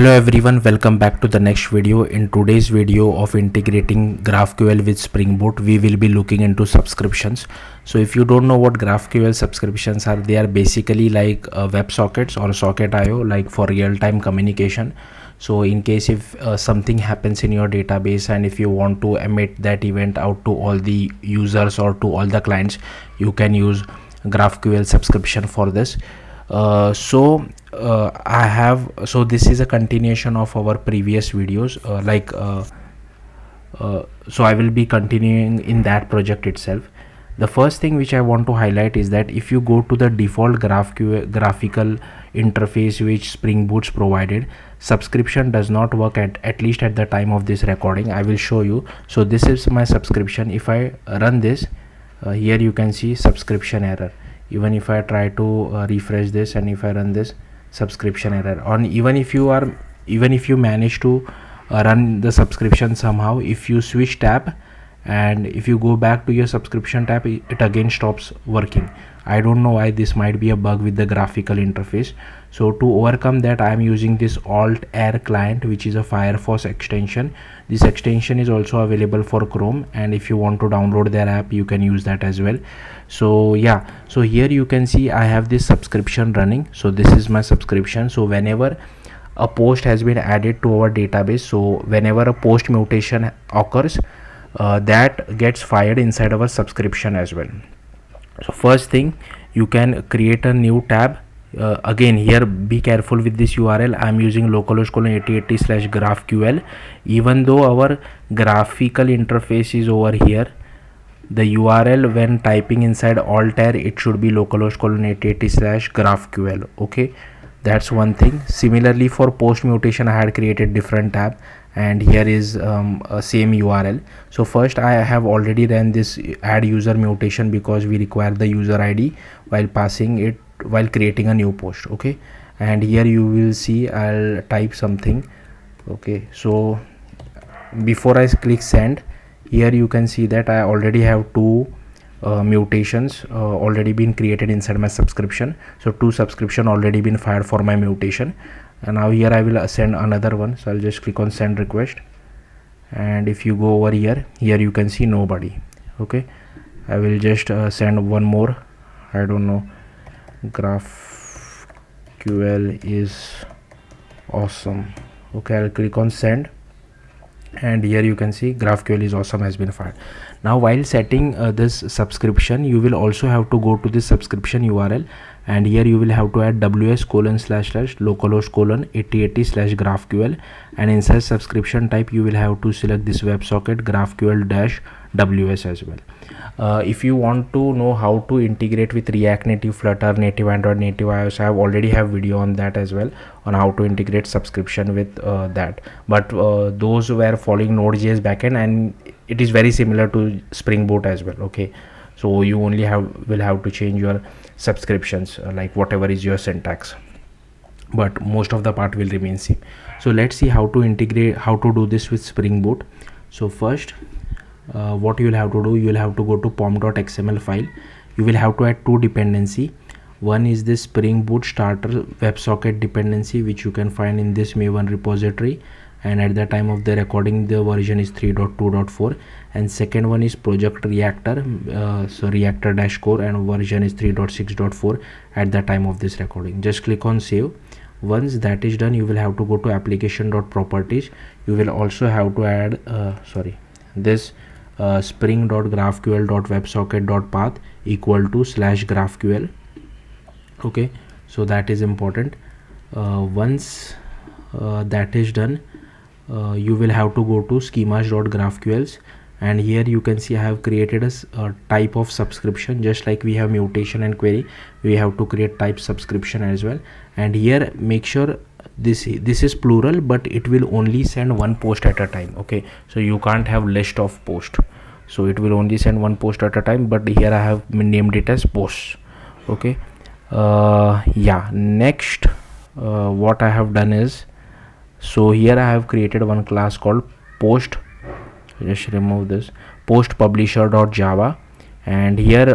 Hello everyone, welcome back to the next video. In today's video of integrating GraphQL with Spring Boot, we will be looking into subscriptions. So if you don't know what GraphQL subscriptions are, they are basically like web sockets or socket IO, like for real-time communication. So in case if something happens in your database and if you want to emit that event out to all the users or to all the clients, you can use GraphQL subscription for this. So this is a continuation of our previous videos, so I will be continuing in that project itself. The first thing which I want to highlight is that if you go to the default GraphQL graphical interface which Spring Boot's provided, subscription does not work at least at the time of this recording. I will show you. So this is my subscription. If I run this, here you can see subscription error. Even if I try to refresh this and if I run this, subscription error. On even if you manage to run the subscription somehow, if you switch tab and if you go back to your subscription tab, it again stops working. I don't know why. This might be a bug with the graphical interface. So to overcome that, I am using this Alt Air client, which is a Firefox extension. This extension is also available for Chrome, and if you want to download their app, you can use that as well. So yeah, so here you can see I have this subscription running. So this is my subscription. So whenever a post has been added to our database, so whenever a post mutation occurs, that gets fired inside our subscription as well. So first thing, you can create a new tab. Again, here be careful with this URL. I am using localhost:8080/GraphQL. Even though our graphical interface is over here, the URL when typing inside Altair, it should be localhost:8080/GraphQL. Okay, that's one thing. Similarly, for post mutation, I had created different tab, and here is a same URL. So first, I have already ran this add user mutation because we require the user ID while passing it while creating a new post. Okay, and here you will see I'll type something. Okay, so before I click send, here you can see that I already have two mutations already been created inside my subscription. So two subscription already been fired for my mutation, and now here I will send another one. So I'll just click on send request, and if you go over here you can see nobody. Okay, I will just send one more. I don't know, GraphQL is awesome. Okay, I'll click on send, and here you can see GraphQL is awesome has been fired. Now while setting this subscription, you will also have to go to this subscription URL, and here you will have to add ws://localhost:8080/GraphQL, and inside subscription type you will have to select this WebSocket GraphQL-ws as well. If you want to know how to integrate with React Native, Flutter, native Android, native iOS, I have already have video on that as well, on how to integrate subscription with that. But those were following nodejs backend, and it is very similar to Spring Boot as well. Okay, so you only will have to change your subscriptions, like whatever is your syntax, but most of the part will remain same. So let's see how to integrate, how to do this with Spring Boot. So first, what you will have to do, you will have to go to pom.xml file. You will have to add two dependency. One is this Spring Boot starter WebSocket dependency, which you can find in this Maven repository, and at the time of the recording the version is 3.2.4, and second one is project reactor, so reactor-core, and version is 3.6.4 at the time of this recording. Just click on save. Once that is done, you will have to go to application.properties. You will also have to add this spring.graphql.websocket.path equal to /GraphQL. Okay, so that is important. Once that is done, you will have to go to schemas.graphqls, and here you can see I have created a type of subscription. Just like we have mutation and query, we have to create type subscription as well. And here make sure this is plural, but it will only send one post at a time. Okay, so you can't have list of post, so it will only send one post at a time, but here I have named it as posts. Okay, yeah, next what I have done is, so here I have created one class called post. Just remove this, post publisher.java. And here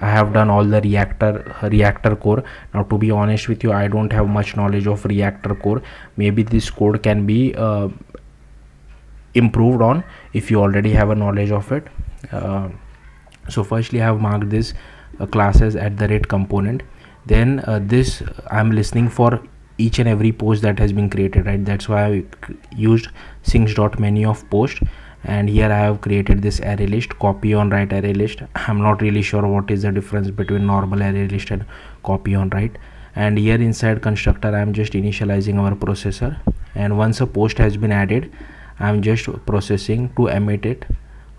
I have done all the reactor core. Now to be honest with you, I don't have much knowledge of reactor core. Maybe this code can be improved on if you already have a knowledge of it. So firstly I have marked this classes at the rate component. Then this I'm listening for each and every post that has been created, right? That's why I used sinks.many of post, and here I have created this array list, copy on write array list. I'm not really sure what is the difference between normal array list and copy on write. And here inside constructor I'm just initializing our processor, and once a post has been added I'm just processing to emit it,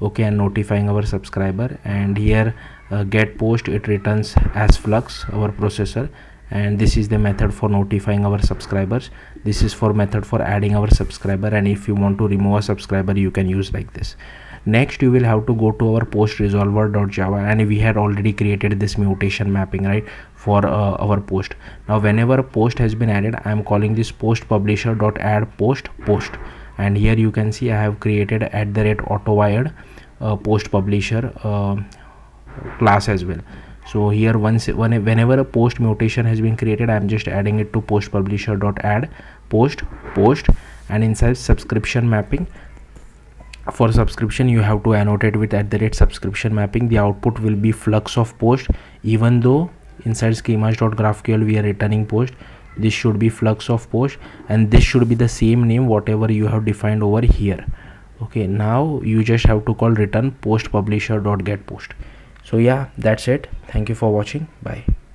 okay, and notifying our subscriber. And here get post, it returns as flux our processor, and this is the method for notifying our subscribers. This is for method for adding our subscriber, and if you want to remove a subscriber you can use like this. Next you will have to go to our post resolver.java, and we had already created this mutation mapping, right, for our post. Now whenever a post has been added I am calling this post publisher.add post, and here you can see I have created @autowired post publisher class as well. So here whenever a post mutation has been created I am just adding it to post publisher.add post, and inside subscription mapping, for subscription you have to annotate with @subscription mapping. The output will be flux of post, even though inside schemas.graphql we are returning post. This should be flux of post, and this should be the same name whatever you have defined over here. Okay, now you just have to call return post publisher.getPost. So yeah, that's it. Thank you for watching. Bye.